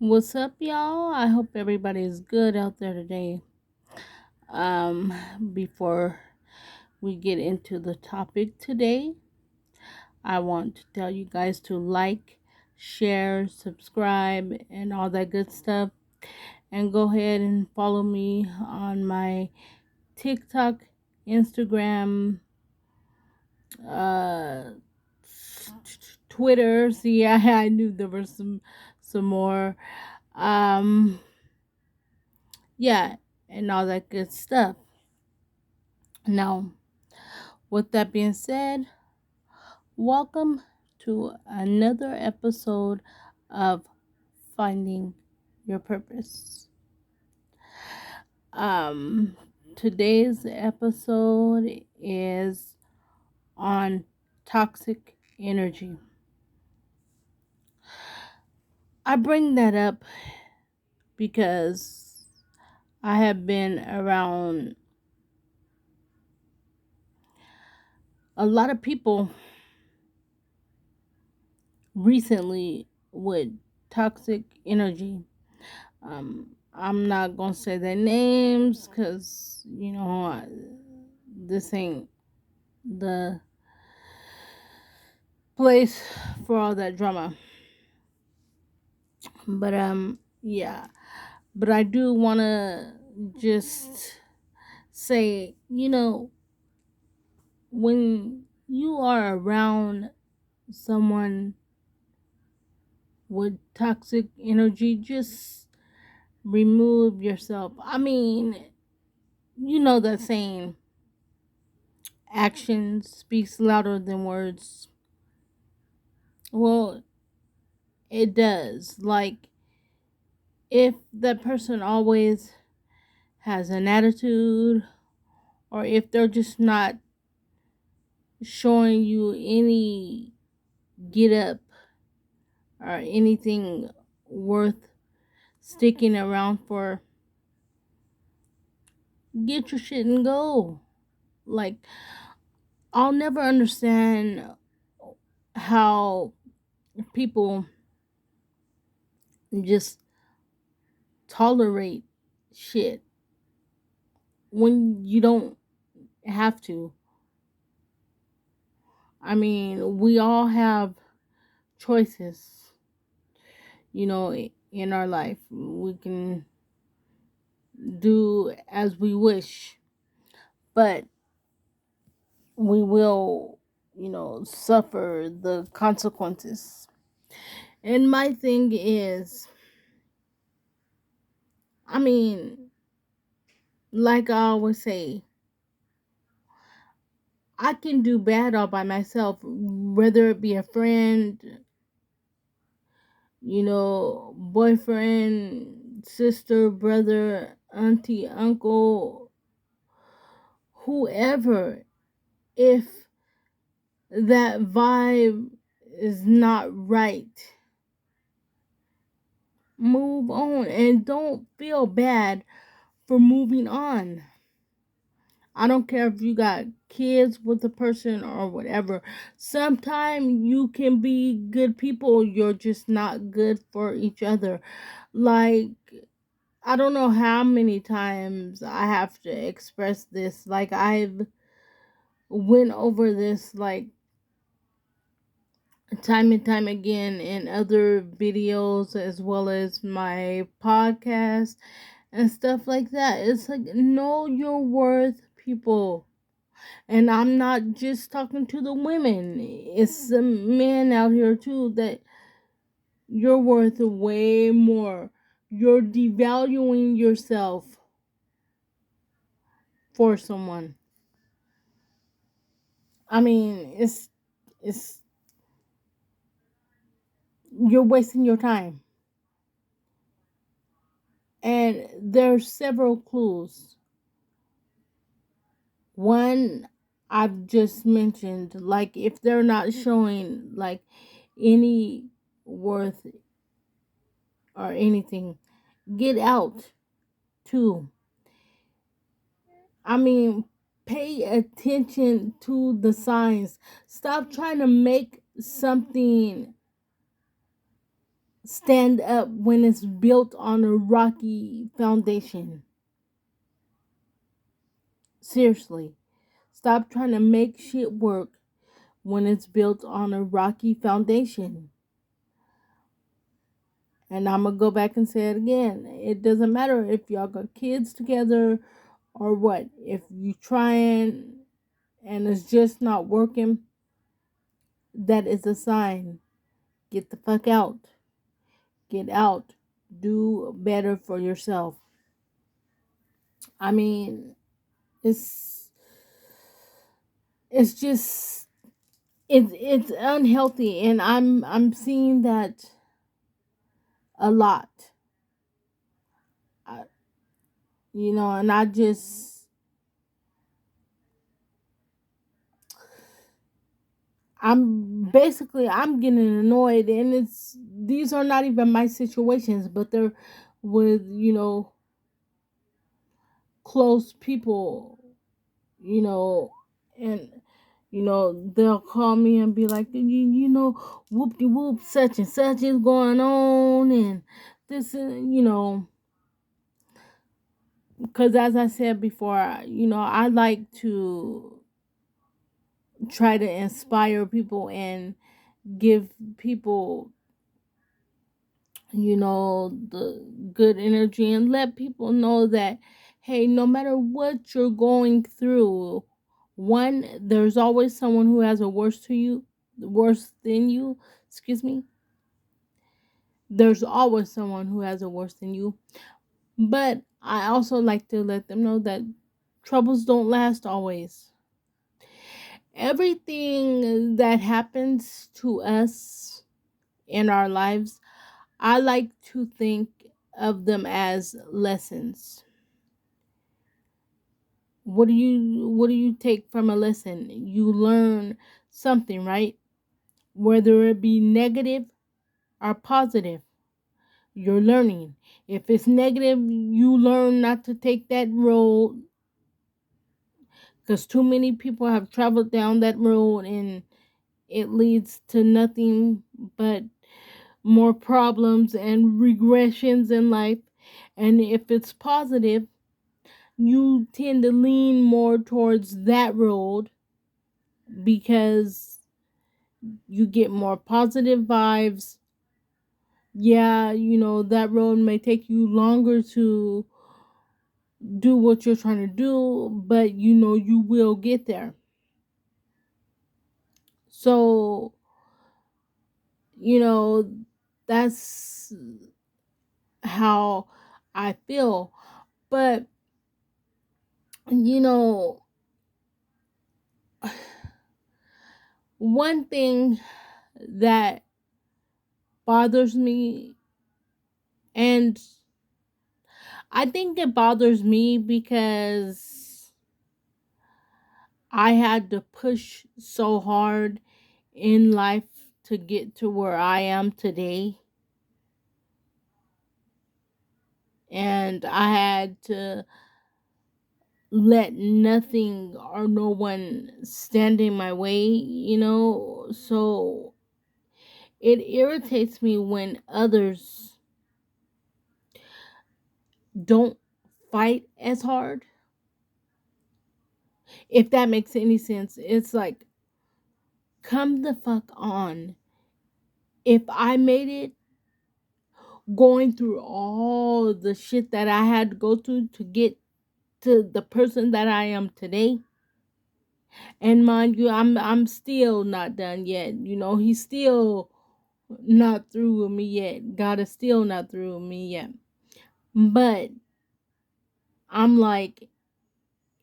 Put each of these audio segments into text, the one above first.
What's up, y'all? I hope everybody is good out there today. Before we get into the topic today, I want to tell you guys to like, share, subscribe, and all that good stuff. And go ahead and follow me on my TikTok, Instagram, uh, Twitter. See, I knew there were some more. Um, yeah, and all that good stuff. Now, with that being said, welcome to another episode of Finding Your Purpose. Um, Today's episode is on toxic energy. I bring that up because I have been around a lot of people recently with toxic energy. I'm not gonna say their names because this ain't the place for all that drama. But yeah. But I do wanna just say, when you are around someone with toxic energy, just remove yourself. I mean, you know that saying, action speaks louder than words. Well, it does. Like, if that person always has an attitude, or if they're just not showing you any get up or anything worth sticking around for, get your shit and go. Like, I'll never understand how people just tolerate shit when you don't have to. I mean, we all have choices, in our life. We can do as we wish, but we will, suffer the consequences. And my thing is, I mean, like I always say, I can do bad all by myself, whether it be a friend, boyfriend, sister, brother, auntie, uncle, whoever. If that vibe is not right, move on and don't feel bad for moving on. I don't care if you got kids with the person or whatever. Sometimes you can be good people, you're just not good for each other. Like, I don't know how many times I have to express this. Like, I've went over this like time and time again in other videos as well as my podcast and stuff like that. It's like, know your worth, people. And I'm not just talking to the women, it's the men out here too, that you're worth way more. You're devaluing yourself for someone. I mean, it's you're wasting your time. And there's several clues. One, I've just mentioned, like, if they're not showing like any worth or anything, get out. Two, I mean, pay attention to the signs. Stop trying to make something stand up when it's built on a rocky foundation. Seriously. Stop trying to make shit work when it's built on a rocky foundation. And I'm going to go back and say it again. It doesn't matter if y'all got kids together or what. If you trying and it's just not working, that is a sign. Get the fuck out. Get out. Do better for yourself. I mean, it's it's just it's unhealthy, and I'm seeing that a lot. I, and I'm getting annoyed, and it's these are not even my situations, but they're with close people, you know, and they'll call me and be like, whoop de whoop, such and such is going on, and this is, because as I said before, I like to try to inspire people and give people, the good energy, and let people know that, hey, no matter what you're going through, one, there's always someone who has a worse than you. Excuse me. There's always someone who has it worse than you. But I also like to let them know that troubles don't last always. Everything that happens to us in our lives, I like to think of them as lessons. What do you take from a lesson? You learn something, right? Whether it be negative or positive, you're learning. If it's negative, you learn not to take that road, because too many people have traveled down that road and it leads to nothing but more problems and regressions in life. And if it's positive, you tend to lean more towards that road because you get more positive vibes. Yeah, that road may take you longer to do what you're trying to do, but you will get there. So, you know, that's how I feel. But, you know, one thing that bothers me, and I think it bothers me because I had to push so hard in life to get to where I am today. And I had to let nothing or no one stand in my way. So it irritates me when others don't fight as hard. If that makes any sense, it's like, come the fuck on. If I made it going through all the shit that I had to go through to get to the person that I am today, and mind you, I'm still not done yet. He's still not through with me yet. God is still not through with me yet. But I'm like,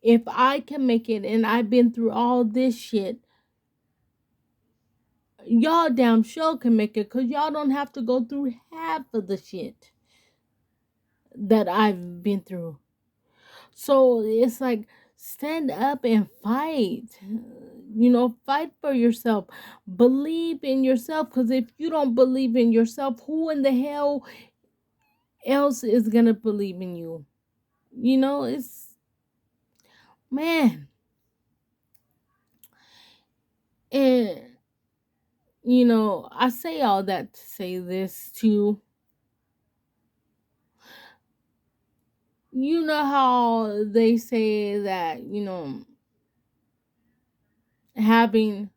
if I can make it and I've been through all this shit, y'all damn sure can make it, because y'all don't have to go through half of the shit that I've been through. So it's like, stand up and fight. Fight for yourself. Believe in yourself, because if you don't believe in yourself, who in the hell else is gonna believe in you? It's, man. And I say all that to say this too. You know how they say that, having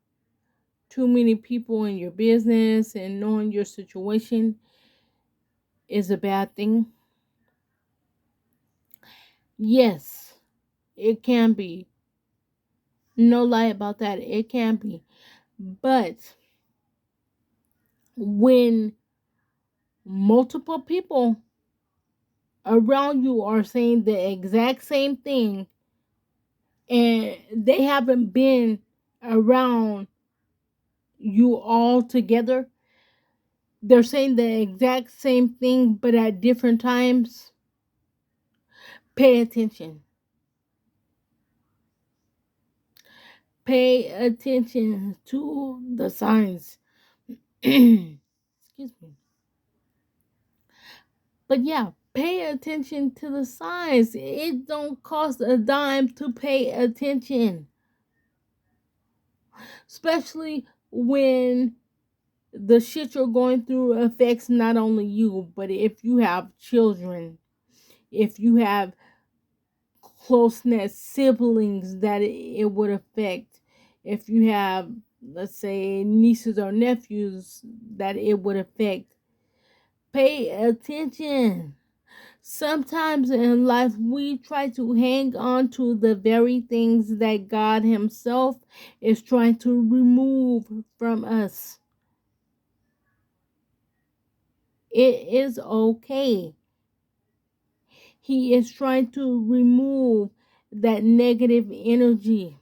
too many people in your business and knowing your situation is a bad thing? Yes, it can be. No lie about that. It can be. But when multiple people around you are saying the exact same thing and they haven't been around you all together, they're saying the exact same thing but at different times, pay attention. Pay attention to the signs. Excuse me. But yeah, pay attention to the signs. It don't cost a dime to pay attention, especially when the shit you're going through affects not only you, but if you have children, if you have close knit siblings that it would affect, if you have, let's say, nieces or nephews that it would affect. Pay attention. Sometimes in life, we try to hang on to the very things that God Himself is trying to remove from us. It is okay. He is trying to remove that negative energy.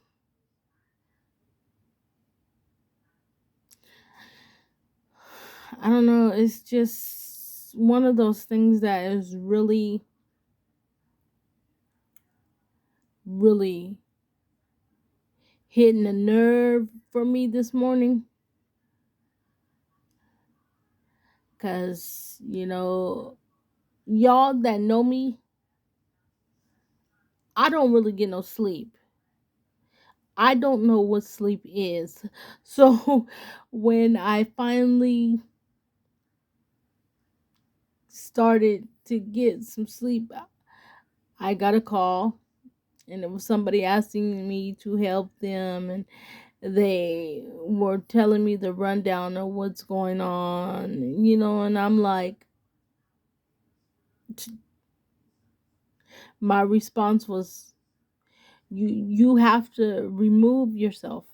I don't know. It's just one of those things that is really, really hitting a nerve for me this morning. Because, y'all that know me, I don't really get no sleep. I don't know what sleep is. So when I finally started to get some sleep, I got a call and it was somebody asking me to help them, and they were telling me the rundown of what's going on, and I'm like, my response was, you have to remove yourself.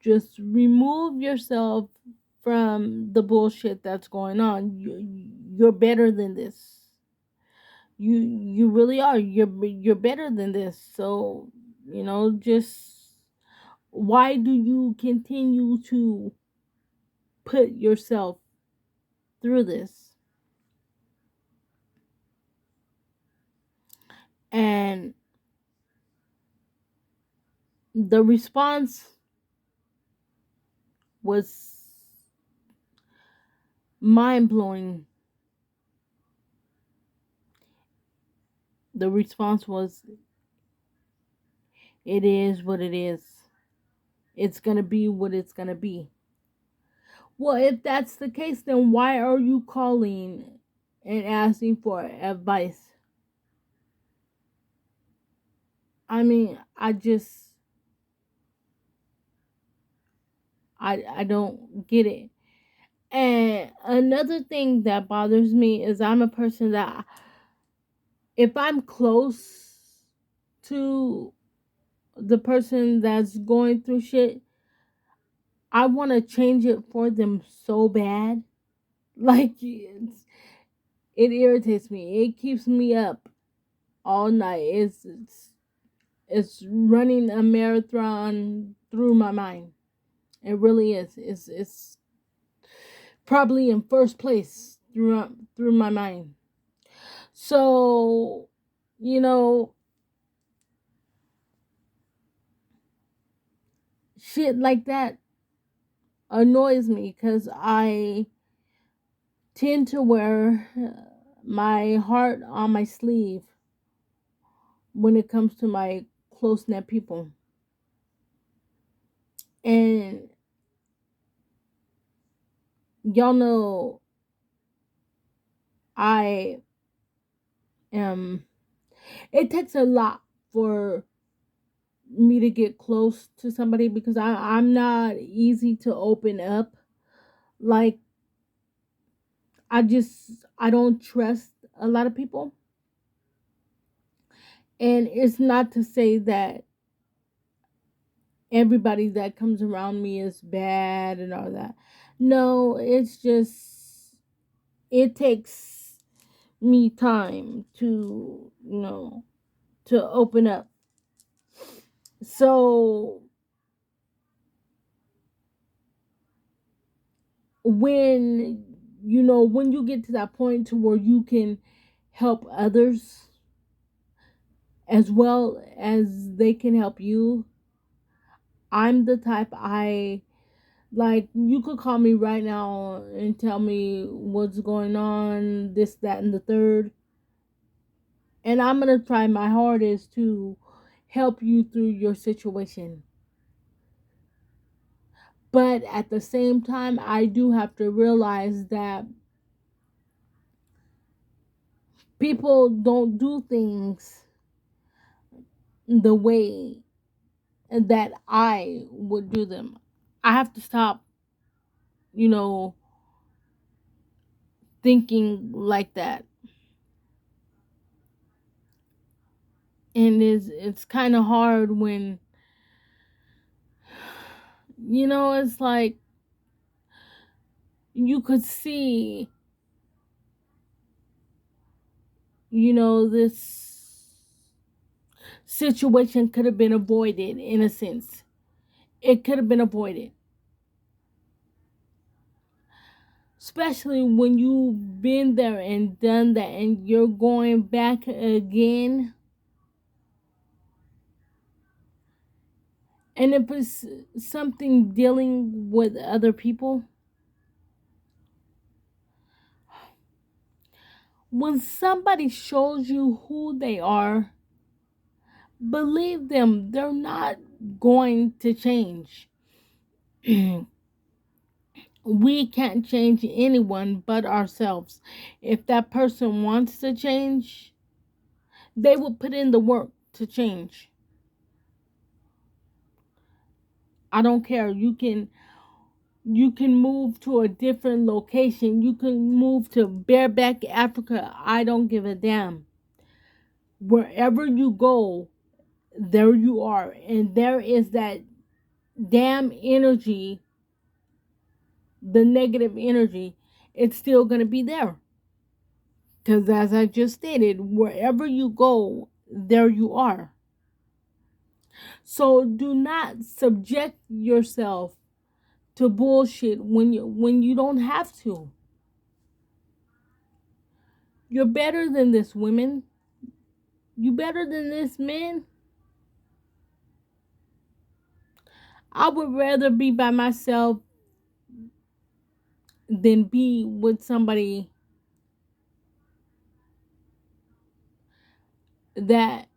Just remove yourself from the bullshit that's going on. You're better than this. You really are. You're better than this. So, just why do you continue to put yourself through this? And the response was mind blowing. The response was, it is what it is. It's going to be what it's going to be. Well, if that's the case, then why are you calling and asking for advice? I mean, I don't get it. And another thing that bothers me is I'm a person that if I'm close to the person that's going through shit, I want to change it for them so bad. Like it irritates me. It keeps me up all night. It's running a marathon through my mind. It really is. It's probably in first place through my mind. So, you know, shit like that annoys me because I tend to wear my heart on my sleeve when it comes to my close knit people. And Y'all know I am, it takes a lot for me to get close to somebody because I'm not easy to open up. Like, I don't trust a lot of people. And it's not to say that everybody that comes around me is bad and all that. No, it's just it takes me time to, to open up. So when when you get to that point to where you can help others as well as they can help you, I'm the type, I like, you could call me right now and tell me what's going on, this, that, and the third, and I'm gonna try my hardest to help you through your situation. But at the same time, I do have to realize that people don't do things the way that I would do them. I have to stop, you know, thinking like that. And it's kind of hard when, it's like you could see, this situation could have been avoided in a sense. It could have been avoided. Especially when you've been there and done that and you're going back again. And if it's something dealing with other people, when somebody shows you who they are, believe them, they're not going to change. We can't change anyone but ourselves. If that person wants to change, they will put in the work to change. I don't care. You can move to a different location. You can move to bareback Africa. I don't give a damn. Wherever you go, there you are. And there is that damn energy, the negative energy, it's still going to be there. Because as I just stated, wherever you go, there you are. So do not subject yourself to bullshit when you don't have to. You're better than this, women. You better than this, man. I would rather be by myself than be with somebody that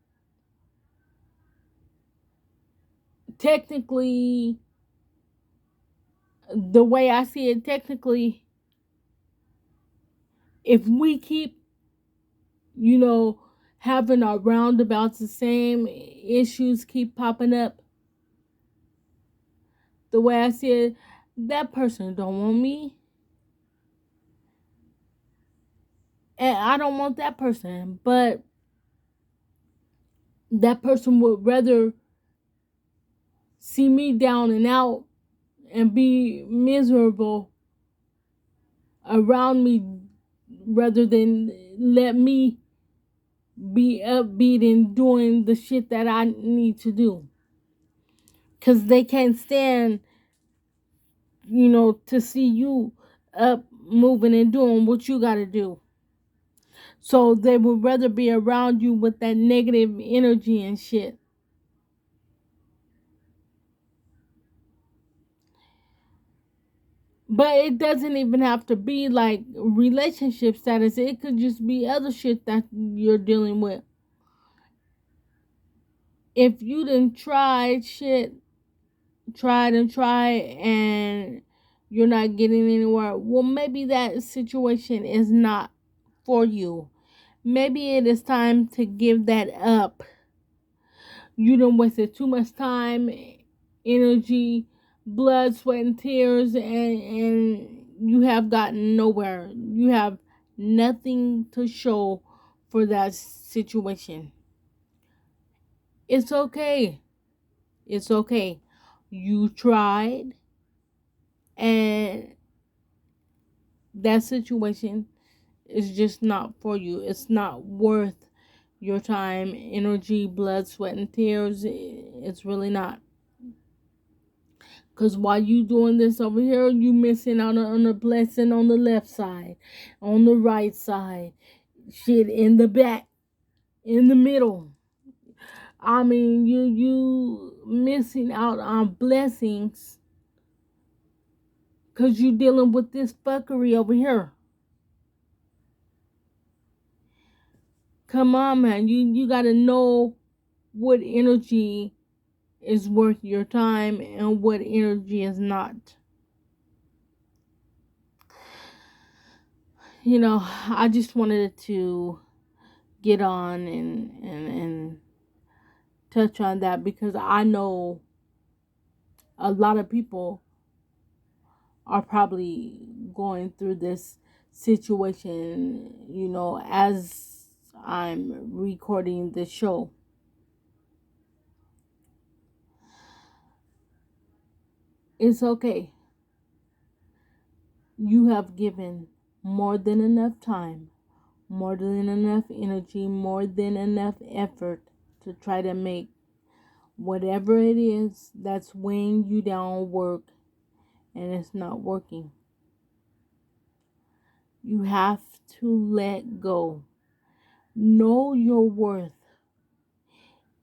technically, the way I see it, technically, if we keep, you know, having our roundabouts, the same issues keep popping up, the way I see it, that person don't want me. And I don't want that person. But that person would rather see me down and out and be miserable around me rather than let me be upbeat and doing the shit that I need to do. Because they can't stand, to see you up, moving, and doing what you got to do. So they would rather be around you with that negative energy and shit. But it doesn't even have to be like relationship status. It could just be other shit that you're dealing with. If you didn't try shit, tried and tried, and you're not getting anywhere. Well, maybe that situation is not for you. Maybe it is time to give that up. You done wasted too much time, energy, blood, sweat, and tears, and you have gotten nowhere. You have nothing to show for that situation. It's okay. It's okay. You tried, and that situation is just not for you. It's not worth your time, energy, blood, sweat, and tears. It's really not. Because while you doing this over here, you missing out on a blessing on the left side, on the right side, shit in the back, in the middle. I mean, you missing out on blessings because you dealing with this fuckery over here. Come on, man. You got to know what energy is worth your time and what energy is not. I just wanted to get on and touch on that because I know a lot of people are probably going through this situation, as I'm recording the show. It's okay. You have given more than enough time, more than enough energy, more than enough effort to try to make whatever it is that's weighing you down work, and it's not working. You have to let go. Know your worth,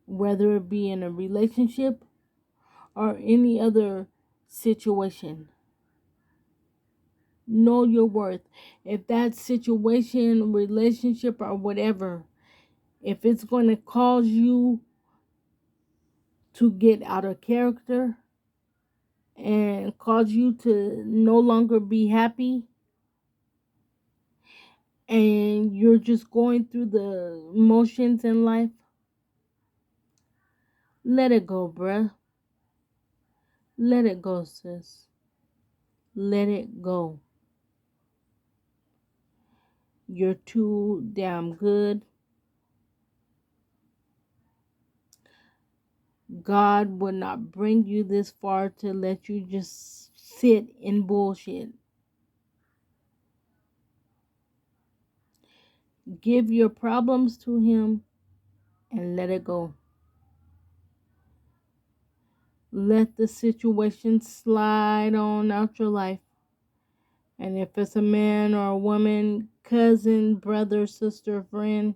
whether it be in a relationship or any other situation. Know your worth. If that situation, relationship, or whatever, if it's going to cause you to get out of character and cause you to no longer be happy, and you're just going through the motions in life, let it go, bruh. Let it go, sis. Let it go. You're too damn good. God would not bring you this far to let you just sit in bullshit. Give your problems to Him and let it go. Let the situation slide on out your life. And if it's a man or a woman, cousin, brother, sister, friend,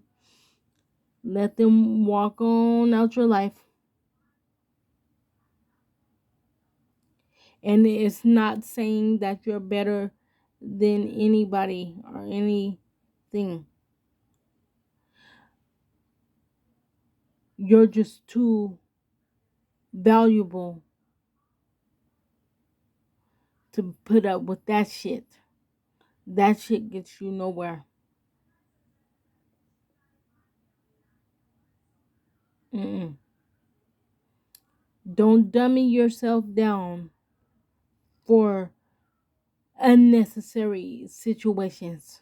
let them walk on out your life. And it's not saying that you're better than anybody or anything. You're just too valuable to put up with that shit. That shit gets you nowhere. Mm-mm. Don't dummy yourself down for unnecessary situations.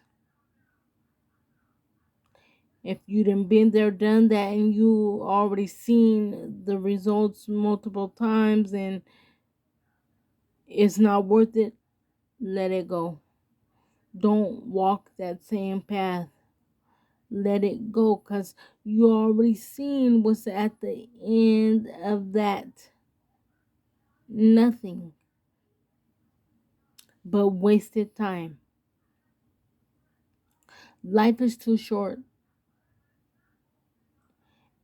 If you done been there, done that, and you already seen the results multiple times and it's not worth it, let it go. Don't walk that same path. Let it go, because you already seen what's at the end of that. Nothing but wasted time. Life is too short,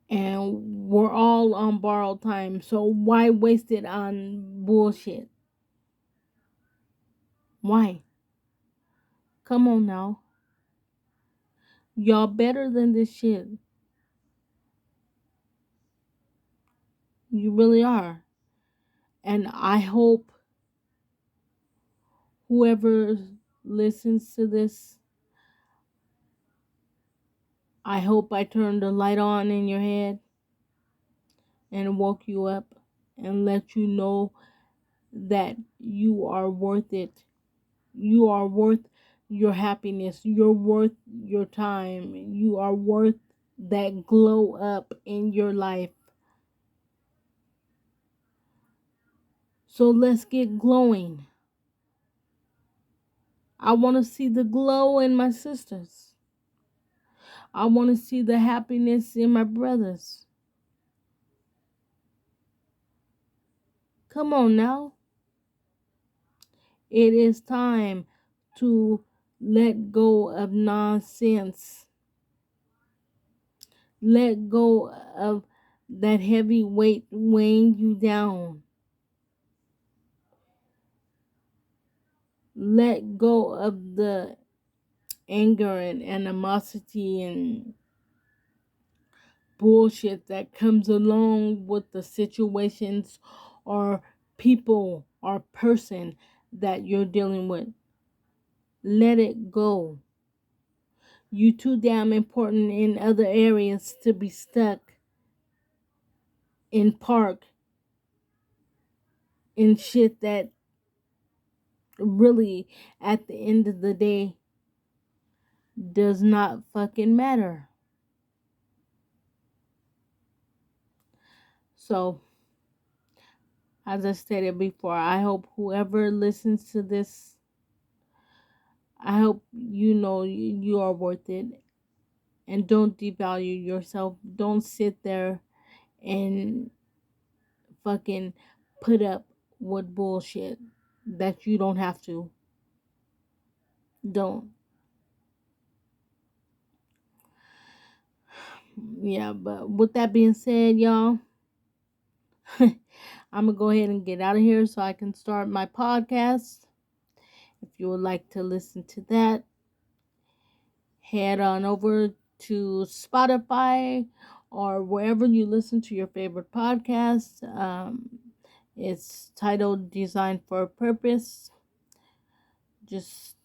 and we're all on borrowed time. So why waste it on bullshit? Why? Come on now. Y'all better than this shit. You really are. And I hope Whoever listens to this, I hope I turned the light on in your head and woke you up and let you know that you are worth it. You are worth your happiness. You're worth your time. You are worth that glow up in your life. So let's get glowing. I want to see the glow in my sisters. I want to see the happiness in my brothers. Come on now. It is time to let go of nonsense. Let go of that heavy weight weighing you down. Let go of the anger and animosity and bullshit that comes along with the situations or people or person that you're dealing with. Let it go. You too damn important in other areas to be stuck in park in shit that really at the end of the day does not fucking matter. So, as I stated before, I hope whoever listens to this, I hope you know you are worth it. And don't devalue yourself. Don't sit there and fucking put up with bullshit that you don't have to. Don't. Yeah, but with that being said, y'all, I'm gonna go ahead and get out of here so I can start my podcast. If you would like to listen to that, head on over to Spotify or wherever you listen to your favorite podcast. It's titled Design for a Purpose. Just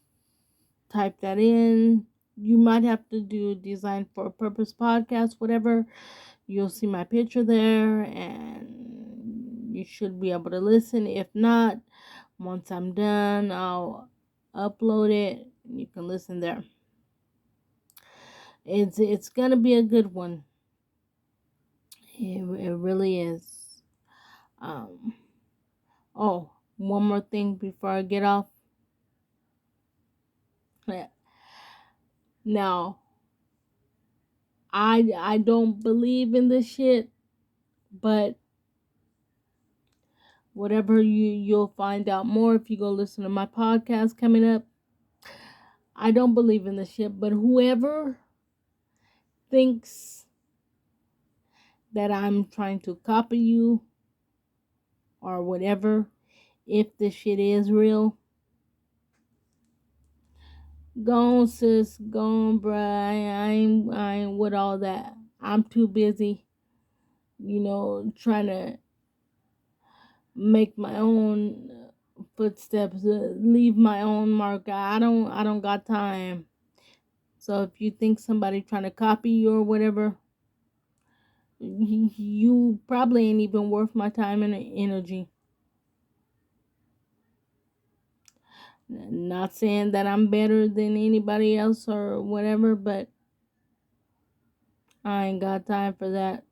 type that in. You might have to do Design for a Purpose podcast, whatever. You'll see my picture there and you should be able to listen. If not, once I'm done, I'll upload it. You can listen there. It's gonna be a good one. It really is. Um. Oh, one more thing before I get off. Now, I don't believe in this shit, but whatever you'll find out more if you go listen to my podcast coming up. I don't believe in this shit, but whoever thinks that I'm trying to copy you or whatever, if this shit is real, go on, sis, go on, bruh. I ain't with all that. I'm too busy, trying to make my own footsteps, leave my own mark. I don't got time. So if you think somebody trying to copy you or whatever, you probably ain't even worth my time and energy. Not saying that I'm better than anybody else or whatever, but I ain't got time for that.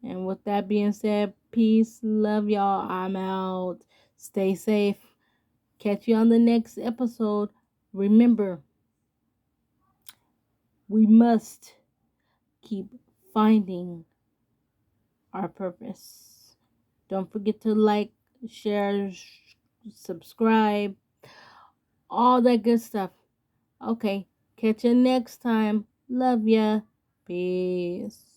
And with that being said, peace, love y'all. I'm out. Stay safe. Catch you on the next episode. Remember, we must keep finding our purpose. Don't forget to like, share, subscribe, all that good stuff. Okay, catch you next time. Love ya. Peace.